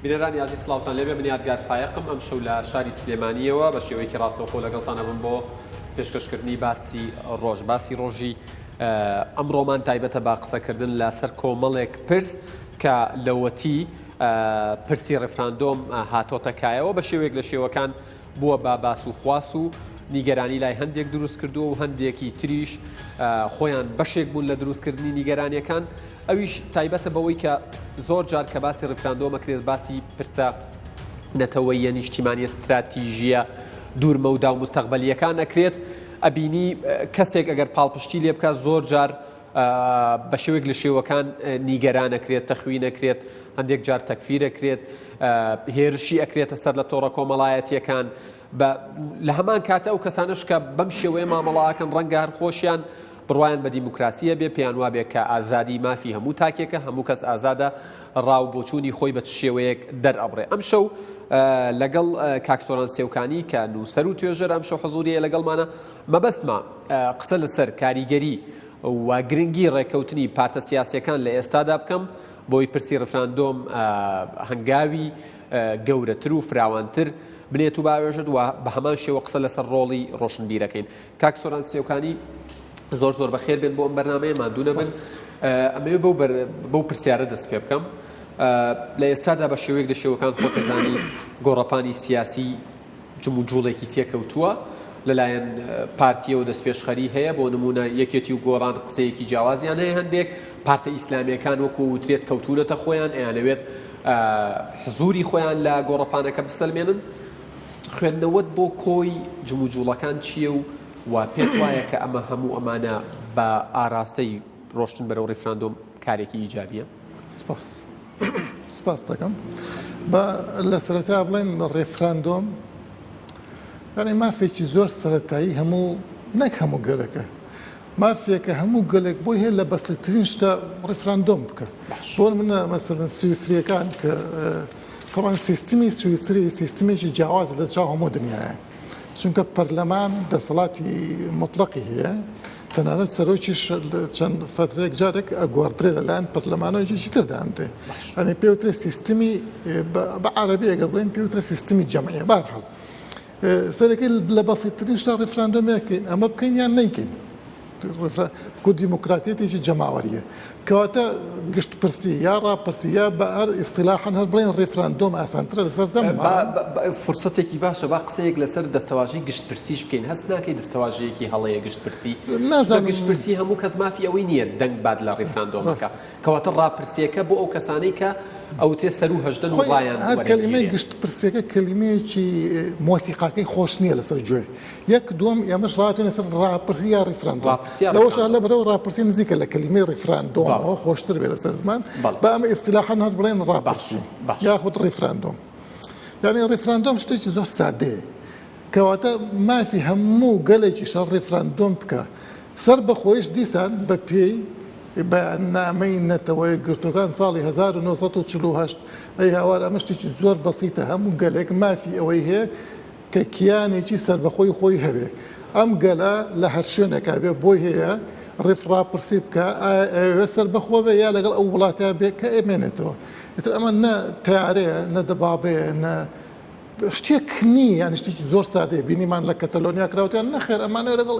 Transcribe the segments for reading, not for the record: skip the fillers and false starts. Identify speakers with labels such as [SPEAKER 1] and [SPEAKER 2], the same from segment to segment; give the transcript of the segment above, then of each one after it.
[SPEAKER 1] بینەرانی یازی سلااوان لێبێ من یادگار فایقم ئەم شەو لە شاری سلێمانیەوە بە شێوەیەکی ڕاستەوخۆ لەگەڵتانە بم بۆ پێشکەشکردنی باسی ڕۆژی ئەمڕۆمان تایبەتە با قسەکردن لەسەر کۆمەڵێک پرس کە لەوەتی پرسی ڕێفراندۆم هاتۆتەکایەوە بە شێوەیەک لە شێوەکان بووە با باس و خواس و نیگەرانی لای هەندێک دروست کردو و هەندێکی تریش خۆیان بەشێک بوون لە دروستکردنی نیگەرانیەکان ئەویش تایبەتە بەوەی کە زۆر جار کە باسی ڕێفراندۆمەکرێت باسی پرسە نەتەوەی یە نیشتیمانی استراتیژیە دوورمە و دا و مستەقبەلیەکان ئەکرێت ئەبینی کەسێک ئەگەر پاڵپشتی لێ بکات زۆر جار بە شێوێک لە شێوەکان نیگەرانەکرێت تەخوی نەکرێت هەندێک جار تەکفیرەکرێت هێرشی ئەکرێتە سەر لە تۆڕە کۆمەڵایەتیەکان لە هەمان کاتە ئەو کەسانش کە بەم شێوەیە مامەڵاکەن ڕەنگە هەر خۆشیان بڕوایان بە دیموکراسیە بێ پێیان وابێ کە ئازادی مافی هەموو تاکێکە هەموو کەس ئازادە ڕاو بۆچوونی خۆی بە شێوەیەک دەرئەبڕێ ئەم شەو لەگەڵ کاکسۆران سێوکانی کە نووسەر و توێژەر ئەم شەو حەزوریە لەگەڵمانە مەبەستمە قسە لەسەر کاریگەری و گرنگی ڕێکەوتنی پارتە سیاسیەکان لە ئێستادا بکەم بۆی پرسی ڕێفراندۆم هەنگاوی گەورەتر و فراوانتر بنێت و باوێژت و بە هەمان شێوە قسە لەسەر ڕۆڵی ڕۆشنبیرەکەین کاکسۆران سێوکانی زۆر بەخێر بێن بۆ ئەم بەرنامەیە مادوونە بن ئەمەوێ بەو پرسیارە دەست پێ بکەم لە ئێستادا بە شێوەیەک لە شێوەکان خۆتەزانی گۆڕەپانی سیاسی جم و جوڵێکی تێکەوتووە لەلایەن پارتیە و دەستپێشخەری هەیە بۆ نمونە یەکێتی و گۆڕان قسەیەکی جیاوازیان هەیە هەندێک پارتە ئیسلامیەکان وەکو وترێت کەوتونەتە خۆیان ئەیانەوێت حزوری خۆیان لە گۆڕەپانەکە بسەلمێنن خوێندنەوەت بۆ کۆی جم و جوڵەکان چییە و پێت وایە کە ئەمە هەموو ئەمانە بە ئاراستەی ڕۆشتن بەرەو ڕێفراندۆم کارێکی ئیجابیە؟
[SPEAKER 2] سپاس دەکەم بە لە سەرەتا بڵێن ڕێفراندۆم یعنی مافێکی زۆر سەرەتایی هەموو نەک هەموو گەلەکە مافێکە هەموو گەلێک بۆی هەیە لە بەسەرترین شتە ڕێفراندۆم بکە بۆ منە مەسەلەن سویسریەکان کە طبعا سیستمی سویسری سیستمێکی جیاواز لە چاو هەموو دنیاە چونکە پەرلەمان دەسەڵاتی مطلقی هەیە تەنانەت سەرۆکیش چەند فترەیەک جارێک ئەگواردرێت لەلایەن پەرلەمانەوەیەکی تر دەهاتێ ئەنێ پێوترێت سیستمی بە عەرەبی ئەگەر بڵێن پێوترێت سیستمی جەمعیە بەرحەڵ سەرەکەی لە بەسیطترین شتا ڕێفراندۆمەکەین ئەمە بکەین یان نەیکەین کو دیموکراتیەتێکی جەماوەریە کەواتە گشت پرسی یا ڕاپرسی یا بە هەر ئیستیلاحان هەر بڵێن ڕێفراندۆم ئاسانترە لەسەر دەم
[SPEAKER 1] فرسەتێکی باشە با قسەیەک لەسەر دەستەواژەی گشت پرسیش بکەین هەست ناکەی دەستەواژەیەکی هەڵەیە گشت پرسی نازانم گشت پرسی هەموو کەس مافی ئەوەی نییە دەنگ باد لە ڕێفراندۆمەکە کەواتە ڕاپرسیەکە بۆ ئەو کەسانەی کە ئەو تێ سەر و هەژدەن و ڕایان
[SPEAKER 2] هەر کەلیمەی گشت پرسیەکە کەلیمەیەکی مۆسیقاکەی خۆش نییە لەسەر گوێ یەک دووەم ئێمەش ڕاتوین لەسەر ڕاپرسی یا ڕێفراندۆم لەوەش لە بەرەو ڕاپرسی نزیکە لە کەلیمەی ڕێفراندۆمەوە خۆشتر بێ لەسەر زمان بە ئەمە ئیستیلاحان هەر بڵێن ڕاپرسی یاخود ڕێفراندۆم یعنی ڕێفراندۆم شتێکی زۆر سادەیە کەواتە مافی هەموو گەلێکی شەڕ ڕێفراندۆم بکە سەر بەخۆیش دیسان بە پێی بەیاننامەی نەتەوەی گرتوەکان ساڵی 1948 ئەی هاوار ئەمە شتێکی زۆر بەسیتە هەموو گەلێک مافی ئەوەی هەیە کە کیانێکی سەربەخۆی خۆی هەبێ ئەم گەلە لە هەر شوێنێکا بێ بۆی هەیە ڕێفراپرسی بکە سەربەخۆ بێ یا لەگەڵ ئەو وڵاتە بێ کە ئێمێنێتەوە ئێتر ئەمە نە تیارەیە نە دەبابەیە نە شتێک نی یان شتێکی زۆر سادەیە بینیمان لە کەتەلۆنیا کراوتیان نەخێر ئەمانە لەگەڵ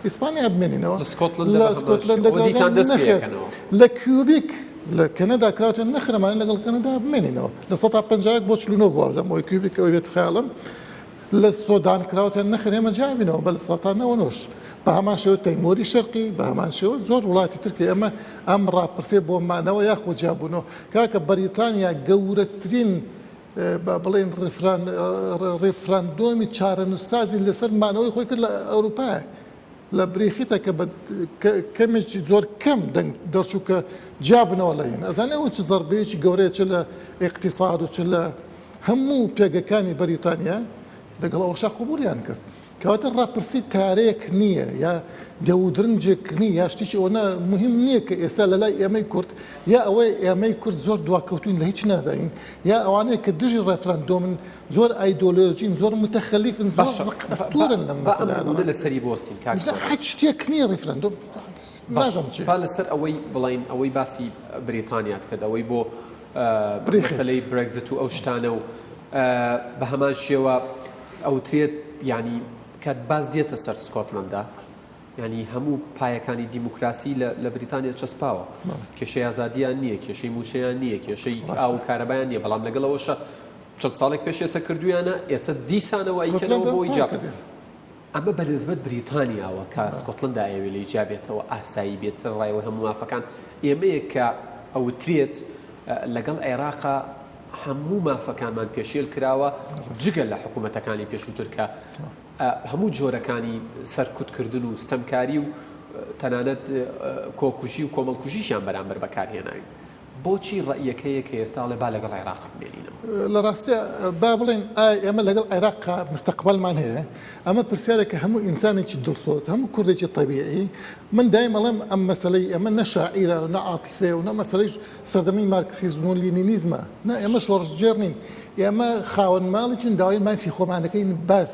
[SPEAKER 2] ئیسپانیا بمێنینەوە لە کیوبیک لە کەنەدا کراوتیان نەخرەمانە لەگەڵ کەنەدا بمێنینەوە لە 150 بۆ 49 بوازم ئەوی کیوبیک ئەوی بێت خەیاڵم لە سۆدان کراوتیان نەخر ئێمە جابینەوە بە لە 1990 بە هەمان شێوە تەیمۆری شەرقی بە هەمان شێوە زۆر وڵاتی ترکە ئەمە ئەم ڕاپرسێ بۆ مانەوە یاخۆ جیابوونەوە کاکە بەریتانیا گەورەترین بڵێن ڕێفراندۆمی چارەنووسازی لەسەر مانەوەی خۆی کرد لە ئەوروپایە لە بریخیتە کە کەمێکی زۆر کەم دەنگ دەرچوو کە جیابنەوە لەین ئەزانەوە چ زەربەیەکی گەورەیە چ لە ئیقتیساد و چ لە هەموو پێگەکانی بەریتانیا لەگەڵ ئەوەشا قبولیان کرد کەواتە ڕاپرسی تارێک نییە یا دەودرنجێک نییە یا شتێکی ئەوە مهم نییە کە ئێستا لە لای ئێمەی کورد یا ئەوەی ئێمەی کورد زۆر دواکەوتوین لە هیچ نازانین یا ئەوانەیە کە دژی ڕێفراندۆمن زۆر ئایدۆلۆژین زۆر متەخەلیفن ئەستورن لەم مەسەلانە
[SPEAKER 1] لەسەری بۆستین
[SPEAKER 2] هیچ شتێک نییە ڕێفراندۆم نازانم چی
[SPEAKER 1] با لەسەر ئەوەی بڵین ئەوەی باسی بریتانیات کرد ئەوەی بۆ مەسەلەی برێگزت و ئەو شتانە و بە هەمان شێوە ئەوترێت ینی کات باز دێتە سەر سکۆتلەندا ینی هەموو پایەکانی دیموکراسی لە بریتانیا چەسپاوە کێشەی ئازادیان نییە کێشەی موشەیان نییە کێشەی ئاو کارەبایان نییە بەڵام لەگەڵەوەشە چەند ساڵێک پێش ئێستا کردویانە ئێستا دیسانەوە ئەیکەنەوە بۆ ئیجاب ئەمە بەنسبەت بریتانیاوە کە سکۆتلەندا ئەوێ لە ئیجابێتەوە ئاسایی بێت سەر ڕایەوە هەموو مافەکان ئێمەیە کە ئەوترێت لەگەڵ عێراقا هەموو مافەکانمان پێشێل کراوە جگە لە حکوومەتەکانی پێشووتر کە هەموو جۆرەکانی سەرکوتکردن و ستەمکاری و تەنانەت کۆکوژی و کۆمەڵکوژیشیان بەرامبەر بەکارهێناوی بۆچی ڕەئیەکەیە کە ئێستا لێ با لەگەڵ عێراق بمێنینەوە
[SPEAKER 2] لە ڕاستە با بڵێن ئێمە لەگەڵ عێراق مستەقبەلمان هەیە ئەمە پرسیارێکە هەموو ئینسانێکی دڵسۆز هەموو کوردێکی طبیعی من دایم ئەڵێم ئەم مەسەلەی ئەمە نە شاعیرە و نە عاتیفێ و نە مەسەلەی سەردەمی مارکسیزم و لینینیزمە نە ئێمە شۆڕژگێر نین ئێمە خاوەن ماڵێکین داوای مافی خۆمانەکەین بەس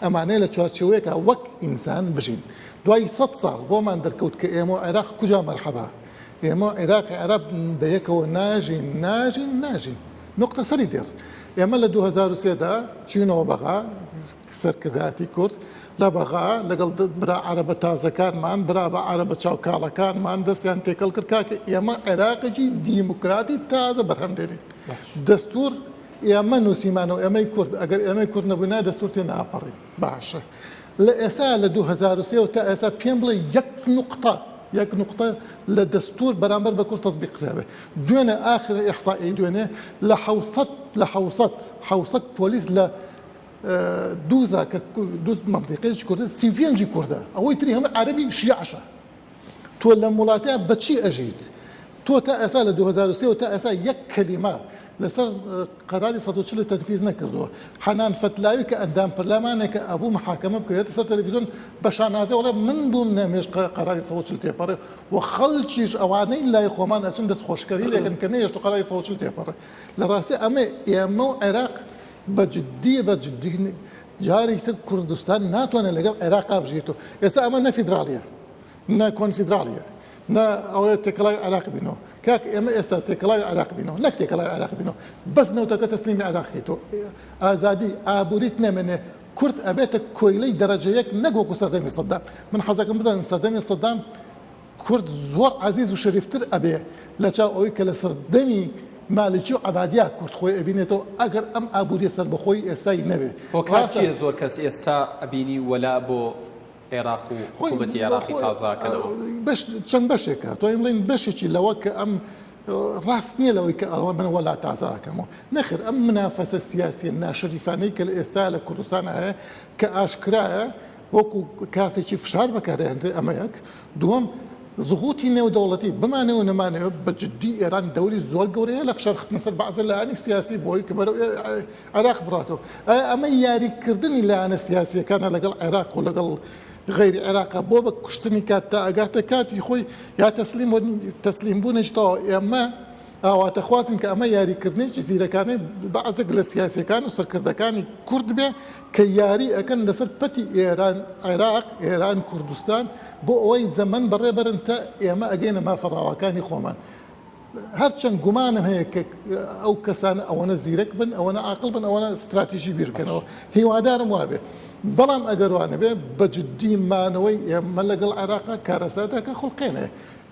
[SPEAKER 2] ئەمانەیە لە چوارچێوەیەکە وەک ئینسان بژین دوای 100 ساڵ بۆمان دەرکەوت کە ئێمە عێراق کوجا مەرحەبا ئێمە عێراقی عەرەب بەیەکەوە ناژین نقطە سەری دێر ئێمە لە 2003دا چینەوە بەغا سەرکردایەتی کورد لە بەغا لەگەڵ برا عەرەبە تازەکانمان برا بە عەرەبە چاوکاڵەکانمان دەستیان تێکەڵ کرد کاکە ئێمە عێراقێکی دیموکراتی تازە بەرهەم دێرین دەستور ئێمە نووسیمانەوە ئێمەی کورد ئەگەر ئێمەی کورد نەبوونا دەستور تێ ناپەڕی باشە لە ئێستا لە 2003 تا ئێستا پێم بڵێ یەک نقطە لە دەستور بەرامبەر بە کورد تەطبیق کراوێ دوێنێ ئاخر ئیحصائی دوێنێ لە 700 پۆلیس لە دووزا کە دوو مەنطیقەیەکی کوردە 35 کوردە ئەوەی تری هەموو عەرەبی شیعشە تۆ لە وڵاتەیە بەچی ئەژیت تۆ تا ئێستا لە 2003 تا ئێستا یەک کەلیمە لەسەر قەراری 140 تەنفیز نەکردووە حەنان فەتلاوی کە ئەندام پەرلەمانێکە ئەبوو محاکەمە بکرێتە سەر تەلەڤیزۆن بە شانازە وڵێ من بووم نەمێژ قەراری 140 تێپەڕێ و خەڵکیش ئەوانەی لای خۆمان ئەچن دەست خۆشکەری لێکن کە نەهێشت قەراری 140 تێپەڕێ لە ڕاستی ئەمە ئێمە و عێراق بەجددی جارێک تر کوردستان ناتوانێت لەگەڵ عێراقا بژێتەوە ئێستا ئەمە نە فیدرالیە نە کۆنفیدرالیە نە ئەوەیە تێکەڵای عێراق بینەوە کاک ئێمە ئێستا تێکەڵای عێراق بینەوە نەک تێکەڵای عێراق بینەوە بەس نەوتەکە تەسلیمی عێراقیتەوە ئازادی ئابووریت نەمێنێ کورد ئەبێتە کۆیلەی دەرەجەیەک نەگۆکو سەردەمی سەدام من حەزەکەم بدەن سەردەمی سەدام کورد زۆر عەزیز و شەریفتر ئەبێ لە چاو ئەوەی کە لە سەردەمی مالکی و عەبادیە کورد خۆی ئەبینێتەوە ئەگەر ئەم ئابووریە سەربەخۆی ئێستای نەبێ
[SPEAKER 1] هۆکارچیە زۆر کەس ئێستا ئەبینی وەلا بۆ عێراق و حکوومەتی عێراقی تازاکەنەوە
[SPEAKER 2] چەند بەشێکە تۆ بڵین بەشێکی لەوە کە ئەم ڕاست نییە لەوەی کە ئەوە من وەلا تازاکەمەوە نەخر ئەم منافەسە سیاسی ناشەریفانەی کە لە ئێستا لە کوردستان هەیە کە ئاشکرایە وەکو کارتێکی فشار بەکارهێنرێ ئەمە یەک دووەم زغوتی نێودەوڵەتی بمانەوە نەمانەوە بەجددی ئێران دەوری زۆر گەورەیە لە فشار خستنە سەر بەعزە لایەنی سیاسی بۆی کە بەرەو عێراق بڕاتەوە ئەمە یاریکردنی لایەنە سیاسیەکانە لەگەڵ عێراق و لەگەڵ غیری عێراقا بۆ بە کوشتنی کات تا ئەگاتە کاتی خۆی یا تەسلیم بوونیشتەوە ئێمە ئاواتە خوازم کە ئەمە یاریکردنێکی زیرەکانەی بەعزێک لە سیاسیەکان و سەرکردەکانی کورد بێ کە یاری ئەکەن لەسەر پەتی ئێران عێراق ئێران کوردستان بۆ ئەوەی زەمن بەڕێبەرن تا ئێمە ئەگەینە مافەڕاوەکانی خۆمان هەرچەند گومانم هەیە کە ئەو کەسانە ئەوەنە زیرەک بن ئەوەنە عاقڵ بن ئەوەنە استراتیژی بیرکەنەوە هیوادارم وابێ بەڵام ئەگەروانە بێ بەجددیمانەوەی ئێمە لەگەڵ عێراقا کارەساتەکە خوڵقێنێ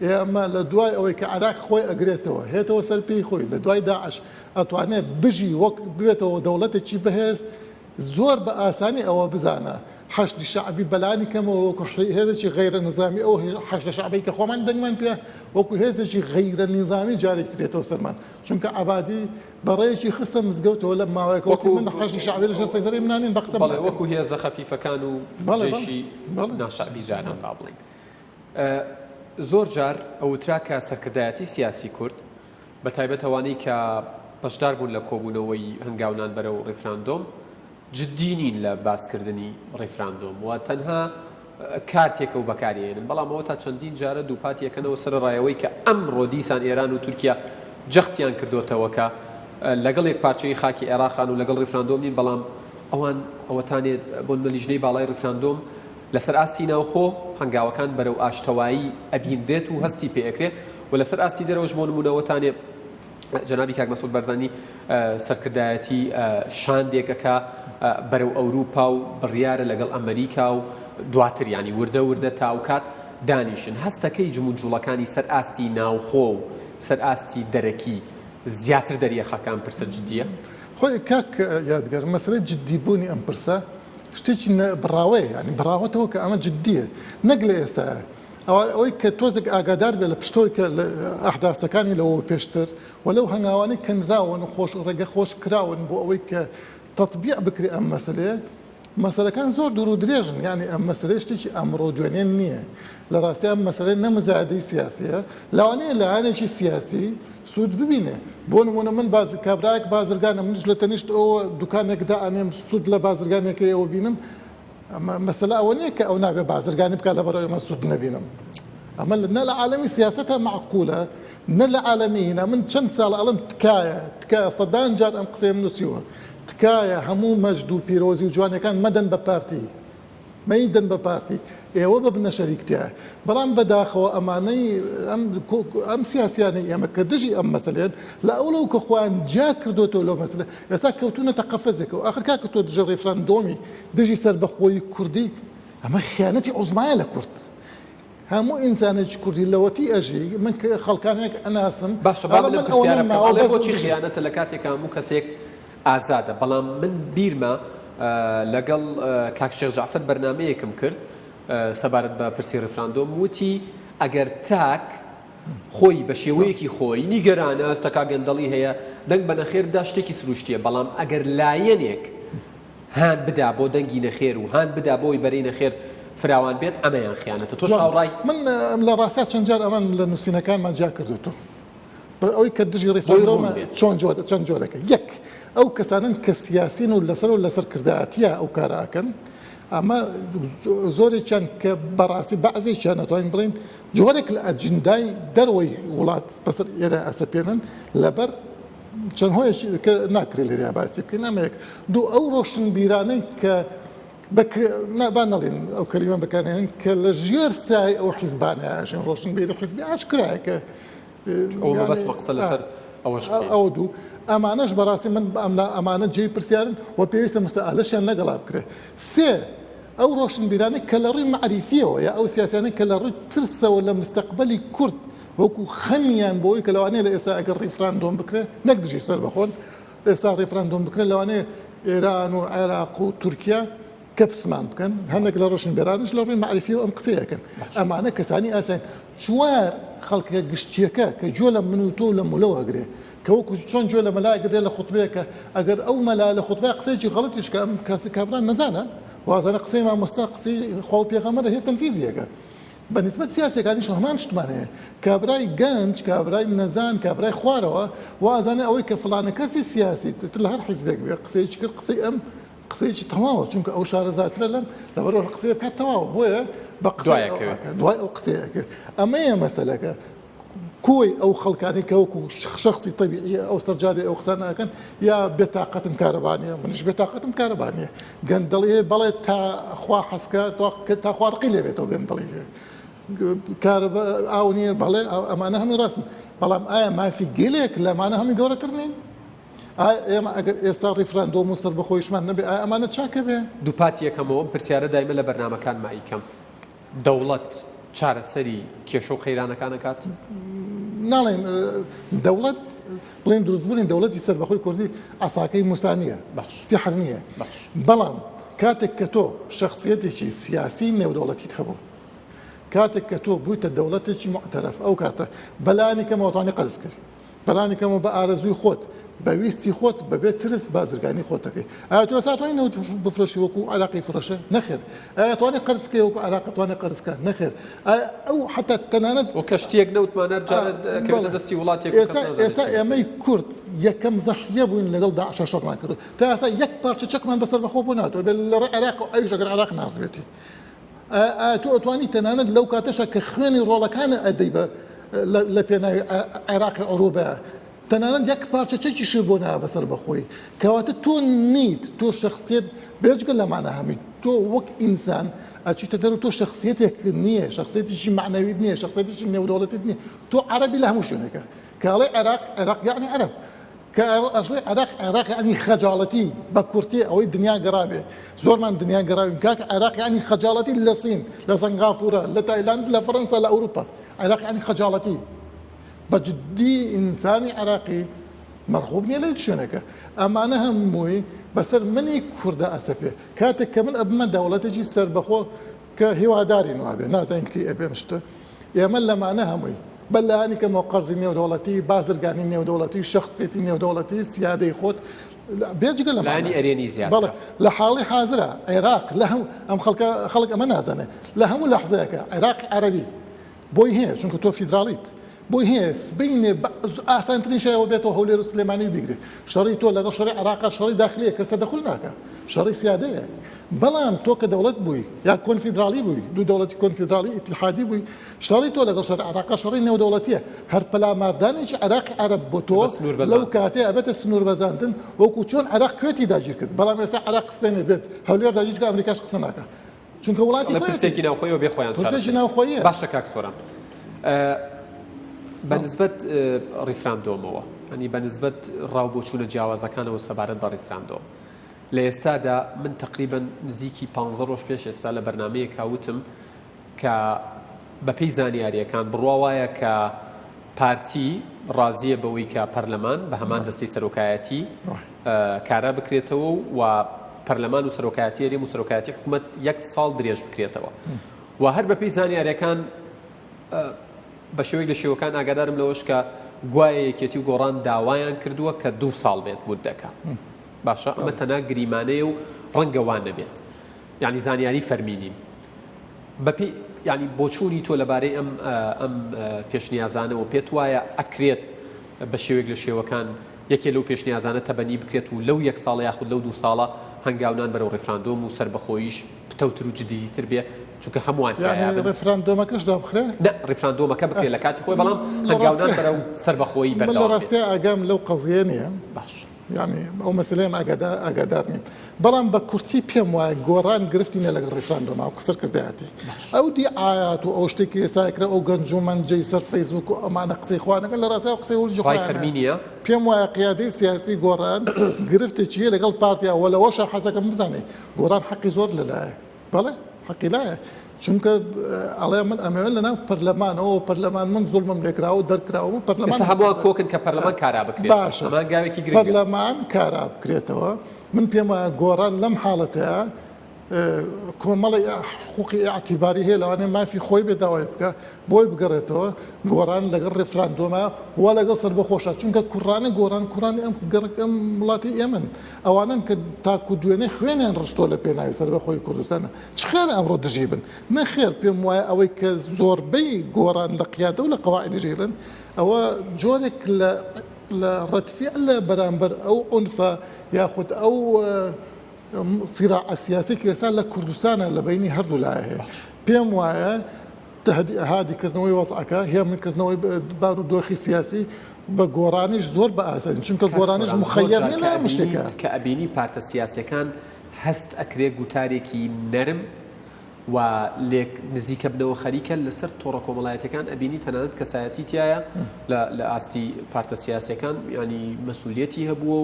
[SPEAKER 2] ئێمە لە دوای ئەوەی کە عێراق خۆی ئەگرێتەوە هێتەوە سەر پێی خۆی لە دوای داعش ئەتوانێت بژی وەک بێتەوە دەوڵەتێکی بەهێز زۆر بە ئاسانی ئەوە بزانە حەشدی شعبی بەلانی کەمەوە وەکو هێزێکی غەیرە نظامی ئەو حەشدە شعبی کە خۆمان دەنگمان پێ وەکو هێزێکی غەیرە نظامی جارێکی دێتەوە سەرمان چونکە عەبادی بەڕێیەکی خستە مزگەوتەوە لە ماوەیەک وەکو من حەشدی شعبی لەژێر سەیدەرەی منانین بە قسە
[SPEAKER 1] بەڵێ وەکو هێزە خەفیفەکان و جێشی ناشعبی جانان با بڵێن زۆر جار ئەوترا کە سەرکردایەتی سیاسی کورد بە تایبەت ئەوانەی کە بەشدار بوون لە کۆبوونەوەی هەنگاونان بەرەو ڕێفراندۆم جددی نین لە باسکردنی ڕێفراندۆم و تەنها کارتێکە و بەکارێنن بەڵام ئەوە تا چەندین جارە دووپاتیەکەنەوە سەر ڕایەوەی کە ئەمڕۆ دیسان ئێران و تورکیا جەختیان کردوتەوە کە لەگەڵ یەک پارچەی خاکی عێراقان و لەگەڵ ڕێفراندۆم نین بەڵام ئەوان ئەوەتانێت بۆ مەلیژنەی باڵای ڕێفراندۆم لەسەر ئاستی ناوخۆ هەنگاوەکان بەرەو ئاشتەوایی ئەبیندرێت و هەستی پێەکرێت و لەسەر ئاستی دەرەوەش بۆ نمونەوەتانێ جنابی کاک مەسعود بارزانی سەرکردایەتی شاندێکەکە بەرەو ئەوروپا و بڕیارە لەگەڵ ئەمریکا و دواتر ینی وردە تاوکات دانیشن هەستەکەی جموجوڵەکانی سەر ئاستی ناوخۆ و سەر ئاستی دەرەکی زیاتر دەریەخەکان پرسە جدیە
[SPEAKER 2] خۆی کاک یادگەر مەسەلەی جددیبوونی ئەم پرسە شتێکی بڕاوەیە ینی بڕاوەتەوە کە ئەمە جددیە نەک لە ئێستا ئەوەی کە تۆزێک ئاگادار بێ لە پشتۆی کە لە ئەحداسەکانی لەوە پێشتر وەلەو هەنگاوانەی کەنراون ڕێگە خۆش کراون بۆ ئەوەی کە تەطبیع بکرێ ئەم مەسەلەیە مەسەلەکان زۆر دوور و درێژن ینی ئەم مەسەلەی شتێکی ئەمڕۆ دوێنێن نییە لە ڕاستی ئەم مەسەلەی نەمزادەی سیاسیە لەوانەیە لایەنێکی سیاسی سوود ببینێ بۆ نمونە من کابراایەک بازرگانە منش لە تەنیشت ئەوە دوکانێکدا ئەنێم سوود لە بازرگانێکی ئەوە بینم مەسەلا ئەوە نییە کە ئەو نابێ بازرگانی بکات لە بەرەوەی من سوود نەبینم ئەمە نە لە عالەمی سیاسەتە معقولە نە لە عالەمیینە من چەند ساڵ ئەڵم تکایە سەدان جار ئەم قسەی من نووسیوە تکایە هەموو مەجد و پیرۆزی و جوانەکان مەدەن بە پارتی مەیدەن بە پارتی ئێوە ببنە شەریکتیە بەڵام بەداخەوە ئەمانەی ئەم سیاسیانەی ئێمە کە دژی ئەم مەسەلێن لە ئەوڵەو کە خۆیان جا کردوتەوە لەو مەسەلە ئێستا کەوتونەتە قەفەزێکەوە ئاخر کاکە تۆ دژە ڕێفراندۆمی دژی سەربەخۆیی کوردی ئەمە خیانەتی عوزمایە لە کورد هەموو ئینسانێکی کوردی لەوەتی ئەژی من خەڵکانێک ئەناسم
[SPEAKER 1] باشە بۆچی خیانەتە لە کاتێک هەموو کەسێک ئازادە بەڵام من بیرمە لەگەڵ کاک شێخ جعفەر بەرنامەیەکم کرد سەبارەت بە پرسی ڕێفراندۆم وتی ئەگەر تاک خۆی بە شێوەیەکی خۆی نیگەرانە ئەستەکا گەندەڵی هەیە دەنگ بە نەخێر بدا شتێکی سروشتیە بەڵام ئەگەر لایەنێک هان بدا بۆ دەنگی نەخێر و هان بدا بۆی بەرەی نەخێر فراوان بێت ئەمەیان خیانەتە تۆ هاوڕای
[SPEAKER 2] من لە ڕاستە چەند جار ئەمان لە نووسینەکانمان جا کردوتۆ ئەوەی کە دژی ڕێفراندۆمە چەند جۆرەکە یەک ئەو کەسانن کە سیاسین و لەسەر و لەسەر کردایەتیە ئەو کاراکەن ئەمە زۆرێکیان کە بەڕاستی بەعزێکیان نەتوانین بڵین جۆرێک لە ئەجندای دەرەوەی وڵات بەسەر ئێرە ئەسەپێنن لەبەر چەند هۆیەکی کە ناکرێت لێرە باسی بکەین ئەمەیەک دوو ئەو ڕۆشنبیرانەی کە با نەڵێن ئەو کەلیمە بەکارهێنن کە لە ژێر سای ئەو حیزبانە ئاژین ڕۆشنبیری حیزبی ئاشکرایە کە
[SPEAKER 1] ئەوە بەس مەقسە لەسەر
[SPEAKER 2] ئەو دوو ئەمانەش بەڕاستی من ئەمانە جێی پرسیارن و پێویستە مستەئالەشیان لەگەڵا بکرێت سێ ئەو ڕۆشنبیرانەی کە لە ڕووی معریفیەوە یا ئەو سیاسیانەی کە لە ڕووی ترسەوە لە مستەقبەلی کورد وەکو خەمیان بۆی کە لەوانەیە لە ئێستا ئەگەر ڕیفراندۆم بکرێت نەک دژی سەر بەخۆن ئێستا ڕیفراندۆم بکرێت لەوانەیە ئێران و عێراق و تورکیا کە پسمان بکەن هەندێک لە ڕۆشنبیرانش لە ڕووی معریفیەوە ئەم قسەیەکەن ئەمانە کەسانی ئاسان چوار خەڵکە گشتیەکە کە جۆ لە من و تۆ لە مولەوە ئەگرێ کە وەکو چۆن جۆ لە مەلای گرێ لە خوتبەیەکە ئەگەر ئەو مەلا لە خوتبەیە قسەیەکی غەڵەتیش کە ئەم کاسی کابران نەزانە وازانە قسەی مامۆستا قسەی خوا و پێغەمبەرە هەیە تەنفیزیەکە بەنسبەت سیاسەکانیش هەمان شتمان هەیە کابرای گەنج کابرای نەزان کابرای خوارەوە وازانە ئەوەی کە فڵانە کەسی سیاسی لە هەر حیزبێک بێ قسەیەکی کرد قسەی ئەم قسەیەکی تەواوە چونکە ئەو شارەزاترە لەم لەبەرەوە قسەیە بکات تەواوە بۆیە بە دوای ئەو قسەیەکە ئەمەیە مەسەلەکە کۆی ئەو خەڵکانی کە وەکو شخصی طبیعیە ئەو سەرجاری ئەو قسە ناکەن یا بێتاقەتم کارەبانیە منش بێتاقەتم کارەبانیە گەندەڵی بەڵێ تا خوا حەسکە تا خوارقی لێ بێتەوە گەندەڵی کارەبا ئاو نییە بەڵێ ئەمانە هەمی ڕاستن بەڵام ئایا مافی گەلێک لەمانە هەمی گەورەتر نین ئێمە ئەگەر ئێستا ڕیفراندۆم و سەربەخۆیشمان نەبێ ئەمانە چاکە بێ
[SPEAKER 1] دووپاتی یەکەمەوە پرسیارە دایمە لە بەرنامەکان مایکەم دەوڵەت چارەسەری کێشە و خەیرانەکان دەکات
[SPEAKER 2] ناڵێن دەوڵەت بڵێن دروستبوونی دەوڵەتی سەربەخۆی کوردی ئاساکەی موسانیە سیحر نییە بەڵام کاتێک کە تۆ شخصیەتێکی سیاسی نێودەوڵەتیت هەبوو کاتێک کە تۆ بوویتە دەوڵەتێکی معتەرەف ئەو کاتە بەلانی کەمەوە توانی قەرز کرد بەلانی کەمەوە بە ئارەزووی خۆت بەویستی خۆت بەبێت ترس بازرگانی خۆتەکەی ئایا تۆ ساتوانی نەوت بفرۆشی وەکو عراقی فرۆشە نەخێر ئایا توانی قەرزکەی وەکو عراق توانی قەرزکە نەخێر ئەو حتا تەنانەت
[SPEAKER 1] وەکە شتێک نەوتمانە کەوتە دەستی وڵاتێک
[SPEAKER 2] ئێستا ئێمەی کورد یەکەم زەحیە بووین لەگەڵ داعش شەڕمان کرد تا ئێستا یەک پارچە چەکمان بەسەر بەخۆ بوو ناتوە لە ڕێی عراق و ئەویش ئەگەر عراق نازبێتی تۆ ئەتوانی تەنانەت لەو کاتەشە کە خوێنی ڕۆڵەکانە ئەدەی بە لە پێناوی عێراقی ئەوروپا تەنانەت یەک پارچەچێکی شێ بۆ ناوە بەسەر بەخۆی کەواتە تۆ نیت تۆ شخصیت بێجگە لەمانە هەمی تۆ وەک ئینسان ئەچیتە دەرەوە تۆ شخصیتێک نییە شخصیتێکی معنەویت نییە شخصیتێکی نێودەوڵەتیت نییە تۆ عەرەبی لە هەموو شوێنێکە كالي عراق يعني عرب كأصلي عراق يعني خجالتي بكورتي أو الدنيا قرابة زور من الدنيا قرابة كاك عراق يعني خجالتي للصين لسنغافورة لتايلاند لفرنسا لأوروبا عراق يعني خجالتي بجدي إنساني عراقي مرغوبني ليش شنك أما أنا هموي بس مني كردا أسفه كاتك كمن أبما دولة تجي سربخو كهواداري نوابه نازين كي أبي مشتو يا من لما أنا هموي بل هاني كمقرز نيودولتي بازرگانی نيودولتي شخصيتي نيودولتي سيادة خود بيجي قال
[SPEAKER 1] لا أني أريني زيادة
[SPEAKER 2] بلى لحالي حاضرة عراق لهم أم خلق أما نازنة لهم لحظة عراق عربي بوي هي شنو تو فيدراليت بوي هي بين أحسن تريشة وبيته هولير السليماني بيجري شريطه لقى شريط عراق شريط داخلية كستدخلناك شريط سيادية بلام تو كدولة بوي يا كونفدرالي بوي دو دولة كونفدرالي اتحادي بوي شريطه لقى شريط عراق شريط نيو دولتية هر بلا ماردانيش عراق عرب بوتو لو كاتي أبت السنور بزاندن وكوتشون عراق كويتي داجير كد بلام يسا عراق سبيني بيت هولير داجيش كأمريكاش قصناك چونك ولاتي
[SPEAKER 1] كويتي لبسيكي ناوخوي وبيخويان
[SPEAKER 2] بسيكي ناوخوي
[SPEAKER 1] باشا كاك سورام بنسبة ريفراندومەوە يعني بنسبة ڕاوبۆچوونە جیاوازەکانەوە سەبارەت بە ڕیفراندۆم لە ئێستادا من تقریبا نزیکی 15 ڕۆژ پێش ئێستا لە بەرنامەیە کاوتم کە بەپێی زانیاریەکان بڕواوایە کە پارتی ڕازیە بەوەی کە پەرلەمان بە هەمان دەستەی سەرۆکایەتی کارا بکرێتەوە و پەرلەمان و سەرۆکایەتی هەرێم و سەرۆکایەتی حکوومەت 1 ساڵ درێژ بکرێتەوە و هەر بەپێی زانیاریەکان بە شێوەیەک لە شێوەکان ئاگادارم لەوەش کە گوایە یەکێتی و گۆڕان داوایان کردووە کە 2 ساڵ بێت مودەکە باشە ئەمە تەنها گریمانەیە و ڕەنگە وان نەبێت یعنی زانیاری فەرمینین بەپێی یعنی بۆچوونی تۆ لەبارەی ئەم پێشنیازانەوە پێت وایە ئەکرێت بە شێوەیەک لە شێوەکان یەکێ لەو پێشنیازانە تەبەنی بکرێت و لەو 1 ساڵە یاخود لەو 2 ساڵە هەنگاونان بەرەو ڕێفراندۆم و سەربەخۆییش پتەوتر و جدیتر بێ چونکە هەمووان
[SPEAKER 2] يعني ڕێفراندۆمەکەش دابخرێ
[SPEAKER 1] نا ڕێفراندۆمەکە بکرێت لە کاتی خۆی بەڵام هەنگاونان بەرەو سەربەخۆیی
[SPEAKER 2] من لە ڕاستیە ئاگام لەو قەزیە نییە
[SPEAKER 1] باش
[SPEAKER 2] يعني ئەو مەسلەیەم ئاگادار نیم بەڵام بە کورتی پێم وایە گۆڕان گرفتینە لەگەڵ ڕێفراندۆما و قسەر کردایەتی ئەو دیعایات و ئەو شتێکی ئێستاکرا ئەو گەنجومەنجەی سەر فەیسبوک و ئەمانە قسەی خوانەکە لە ڕاستیە قسەی وەرجی
[SPEAKER 1] فەرمینیە
[SPEAKER 2] پێم وایە قیادەی سیاسی گۆڕان گرفتێکیە لەگەڵ پارتیا و لەوەشە حەزەکەم بزانێ گۆڕان حەقی زۆر لەلایە بەڵێ حەقی لایە چونکە ئەڵێ من ئەمەوێت لەناو پەرلەمانەوە پەرلەمان من زوڵمم لێکراوە و دەرکراوە پەرلەمان
[SPEAKER 1] هەمووان کۆکن کە پەرلەمان کارا بکرێت
[SPEAKER 2] باشە
[SPEAKER 1] ئەمان گاوێکی گرنگە
[SPEAKER 2] پەرلەمان کارا بکرێتەوە من پێم وایە گۆڕان لەم حاڵەتەیە کۆمەڵی حقوقی ئاعتیباری هەیە لەوانەیە مافی خۆی بێ داوای بکە بۆی بگەڕێتەوە گۆڕان لەگەڵ ڕێفراندۆمە وا لەگەڵ سەربەخۆشە چونکە کوڕانە گۆڕان کوڕانی ئەم گەڕەکەم وڵاتی ئێمن ئەوانن کە تاکو دوێنێ خوێنیان ڕشتۆ لە پێناوی سەربەخۆی کوردستانە چ خێرە ئەمڕۆ دژی بن نەخێر پێم وایە ئەوەی کە زۆربەی گۆڕان لە قیادە و لە قەواعیدی ژێرن ئەوە جۆرێک لە ڕەتفیع لە بەرامبەر ئەو عنفە یاخود ئەو صراع السياسي كيسان لكردستان لبيني هردو لاهي بيم وايا هادي كرنوي وضعك هي من كرنوي بارو دوخي سياسي بقورانيش زور بأسان چونك قورانيش مخير لا مشتكى
[SPEAKER 1] كأبيني بارتا سياسي كان هست أكري قوتاريكي نرم و لێک نزیکە بنەوە خەریکە لەسەر تۆڕە کۆمەڵایەتەکان ئەبینی تەنانەت کەسایەتی تایە لە ئاستی پارتە سیاسەکان ینی مەسئولیەتی هەبووە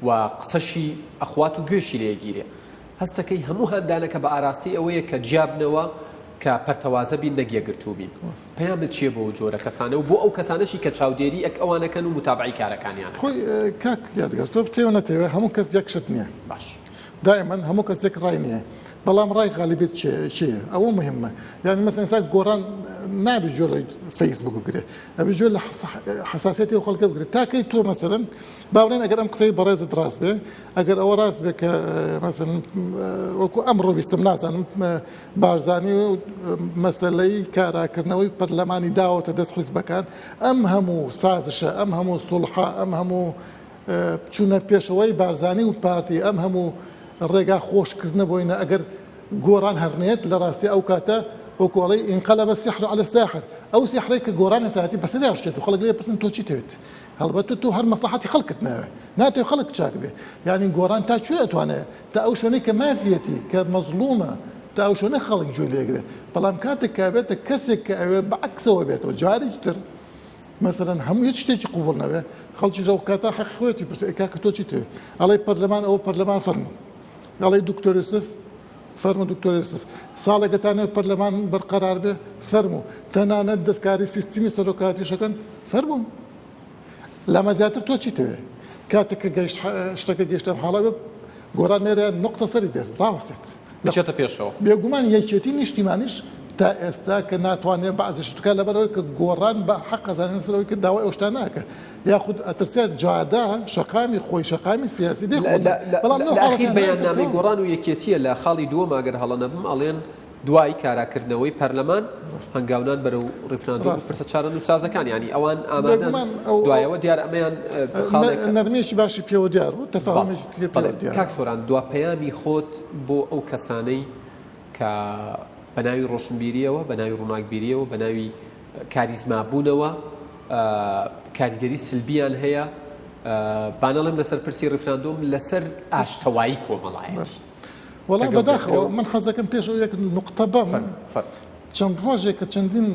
[SPEAKER 1] و قسەشی ئەخوات و گوێشی لێگیرێ هەستەکەی هەموو هەندانەکە بە ئاراستی ئەوەیە کە جیابنەوە کە پەرتەوازە بین نەگیەگرتوو بین پەیامت چییە بۆ جۆرە کەسانە و بۆ ئەو کەسانەشی کە چاودێری ئەوانەکەن و متابعی کارەکانیانە
[SPEAKER 2] خۆی کاک یادگەر تۆ بتێوە نەتەوێ هەموو کەس یەکشت نییە
[SPEAKER 1] باش
[SPEAKER 2] دائما هەموو کەسێک ڕای نییە بەڵام ڕای غالیبێت چییە ئەوە مهمە یعنی مەسەن ئێستا گۆڕان نابێت جۆرە فەیسبوک بگرێت ئەبێ جۆر لە حساسیەتی خەڵکە بگرێت تاکەی تۆ مەسەلەن باوڵێن ئەگەر ئەم قسەی بەڕێزت ڕاست بێ ئەگەر ئەوە ڕاست بێ کە مەسەلەن وەکو ئەمڕۆ بیستم نازانم بارزانی و مەسەلەی کاراکردنەوەی پەرلەمانی داوەتە دەست حیزبەکان ئەم هەموو سازشە ئەم هەموو سوڵحە ئەم هەموو چوونە پێشەوەی بارزانی و پارتی ئەم هەموو ڕێگا خۆشکردنە بۆینە ئەگەر گۆڕان هەرنێت لە ڕاستی ئەو کاتە وەکوڵی ئینقەلەبە السحر على الساحر ئەو سیحرەی کە گۆڕانە ساعتی بەسەری ئاشتێت و خەڵک لێ پرسن تۆ چی دەوێت هەڵبەتە تۆ هەر مەسلحەتی خەڵکت ناوێ ناتوێت خەڵک چاک بێ یعنی گۆڕان تا کوێ ئەتوانێت تا ئەو شوێنەی کە مافیەتی کە مەزلومە تا ئەو شوێنە خەڵک گوێ لێگرێت بەڵام کاتێک کابێتە کەسێک کە ئەوێ بەعکسەوە بێتەوە جارێکی تر مثلا هەموو هیچ شتێکی قوبڵ نەبێ خەڵکی ژەو کاتا حەقی خۆیەتی پرسێ کاکە تۆ چی توێ ئەڵێ پەرلەمان ئەوە پەرلەمان فەرموو ئەڵێ دکتۆر یوسف فەرموو دکتۆر یوسف ساڵێکەتانێ پەرلەمان بەرقەرار بێ فەرموو تەنانەت دەستکاری سیستمی سەرۆکاتیشەکەن فەرموون لەمە زیاتر تۆ چی توێ کاتێک کە شتەکە گەیشتم حاڵە بێ گۆران نێرە نقطە سەری دێر ڕاوەستێت
[SPEAKER 1] بچێتە پێشەوە
[SPEAKER 2] بێگومان یەکێتی نیشتیمانیش تا ئێستا کە ناتوانێت بەعزی شتەکە لەبەرەوەی کە گۆڕان بە حەق ئەزانێن سەرەوەی کە داوای ئەو شتان ناکە یاخود ئەترسێت جادا شەقامی خۆی شەقامی سیاسی دێ
[SPEAKER 1] بەڵام بەیاننامەی گۆڕان و یەکێتیە لە خاڵی دووەم ئەگەر هەڵە نەبم ئەڵێن دوای کاراکردنەوەی پەرلەمان هەنگاونان بەرەو ڕیفراندۆم پرسە چارە نووسازەکان ینی ئەوان ئامادەن دوایەوە دیار ئەمەیان
[SPEAKER 2] نەرمێکی باشی پێوە دیار بوو تەفاهمێکی
[SPEAKER 1] کاک سۆران دواپەیامی خۆت بۆ ئەو کەسانەی کە بە ناوی ڕۆشنبیریەوە بە ناوی ڕووناکبیریەوە بە ناوی کاریزمابوونەوە کاریگەری سلبیان هەیە بانەڵێم لەسەر پرسی ڕیفراندۆم لەسەر ئاشتەوایی کۆمەڵایەتی
[SPEAKER 2] وەڵام بەداخەوە من حەزەکەم پێش یەک نقطە بەم چەند ڕۆژێک کە چەندین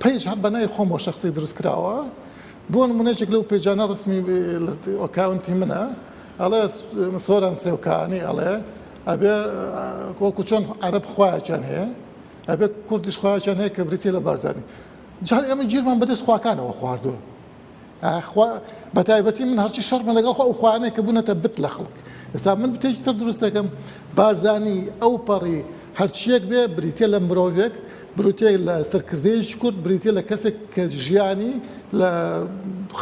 [SPEAKER 2] پێیج هەر بەنای خۆمەوە شخصی دروست کراوە بۆ نمونەیەک لەو پێجانە ڕسمی ئۆکاونتی منە ئەڵێ سۆران سێوکانی ئەڵێ ئەبێ وەکو چۆن عەرەب خوایەکیان هەیە ئەبێ کوردیش خوایەکیان هەیە کە بریتیە لە بارزانی جار ئێمە گیرمان بەدەست خواکانەوە خواردووە بە تایبەتی من هەرچی شەڕمە لەگەڵ خوا ئەو خوانەیە کە بوونەتە بت لە خەڵک ئێستا من بتێکی تر دروست دەکەم بارزانی ئەو پەڕی هەرچیەک بێ بریتە لە مرۆڤێک بریتە لە سەرکردەیەکی کورد بریتە لە کەسێک کە ژیانی لە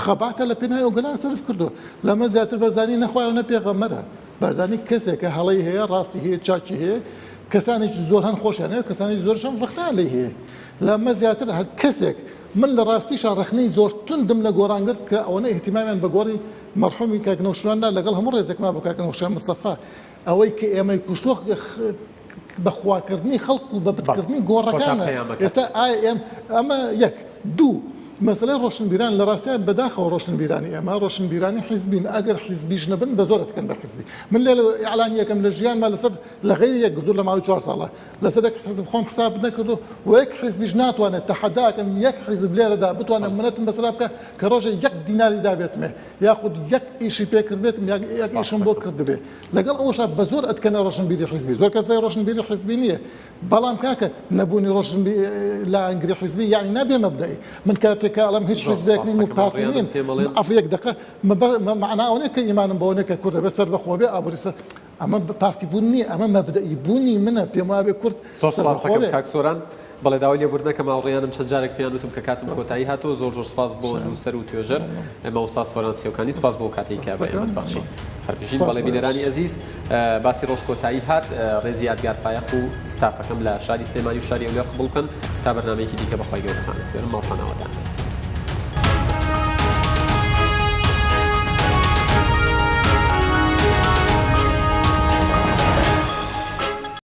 [SPEAKER 2] خەباتە لە پێناوی ئەو گەناه سەرف کردو لەمە زیاتر بەرزانی نەخوایەوە نە پێغەمبەرە بەرزانی کەسێکە هەڵەی هەیە ڕاستی هەیە چاکی هەیە کەسانێکی زۆر هەن خۆشیان هەیە کەسانی زۆرشان ڕخنا لێ هەیە لەمە زیاتر هەر کەسێک من لە ڕاستیشا ڕخنەی زۆر توندم لە گۆڕانگرت کە ئەوەنە احتیمامیان بە گۆڕی مەرحومی کاکنەوشواندا لەگەڵ هەموو ڕێزێکمان بۆ کاکنەوشوان مستەفا ئەوەی کە ئێمەی کوشتۆ بەخواکردنی خەڵک و بە بتکردنی گۆڕەکانە ئێستا ئەمە یەک دوو مەسەلەی ڕۆشنبیران لە ڕاستیان بەداخەوە ڕۆشنبیرانی ئێمە ڕۆشنبیرانی حیزبین ئەگەر حیزبیش نەبن بە زۆرە دەکەن بە حیزبی من لێ ئیعلانی یەکەم لە ژیانمان لەسەر لە غەیری یەک گزور لە ماوەی 4 ساڵە لەسەر یەک حیزب خۆم حساب نەکردو و یەک حیزبیش ناتوانێت تەحەداکەم یەک حیزب لێرەدا بتوانم منەتم بەسەر بکە کە ڕۆژێ یەک دیناری دابێتمێ یاخود یەک ئیشی پێ کردبێتم یەک ئیشم بۆ کردبێ لەگەڵ ئەوەشە بە زۆر ئەتکەنە ڕۆشنبیری حیزبی زۆر کەسای ڕۆشنبیری حیزبی نییە بەڵام کاکە نەبوونی ڕۆشنبی لا ئەنگری حیزبی یعنی نابێ مەبدەئی من کاتێک ئەڵم هیچ حیزبێک نین و پارتی نیم عفوا یەک دقە معناه ئەوەیە کە ئیمانم بەوەیە کە کورد بەسەر بەخۆ بێ ئابووری ئەمە پارتی بوون نییە ئەمە مەبدەئی بوونی منە پێم وایە بێ کورد
[SPEAKER 1] ڕاستەکەم کاک سۆران بەڵێ داوای لێبوردنە کە ماوەڕێیانم چەند جارێک پێیان وتم کە کاتم کۆتایی هاتووە زۆر سوپاس بۆ نووسەر و توێژەر ئێمە ئوستا سۆران سێوکانی سوپاس بۆ کاتێکی کە بە ئێمە بەخشی هەرپێشین بەڵێ بینەرانی ئەزیز باسی ڕۆژ کۆتایی هات ڕێزی یادگار فایق و ستافەکەم لە شاری سلێمانی و شاری ئەولیا قبوڵ بکەن تا بەرنامەیەکی دیکە بەخوای گەورەتان سپێرم ماڵخانەوەتان بێت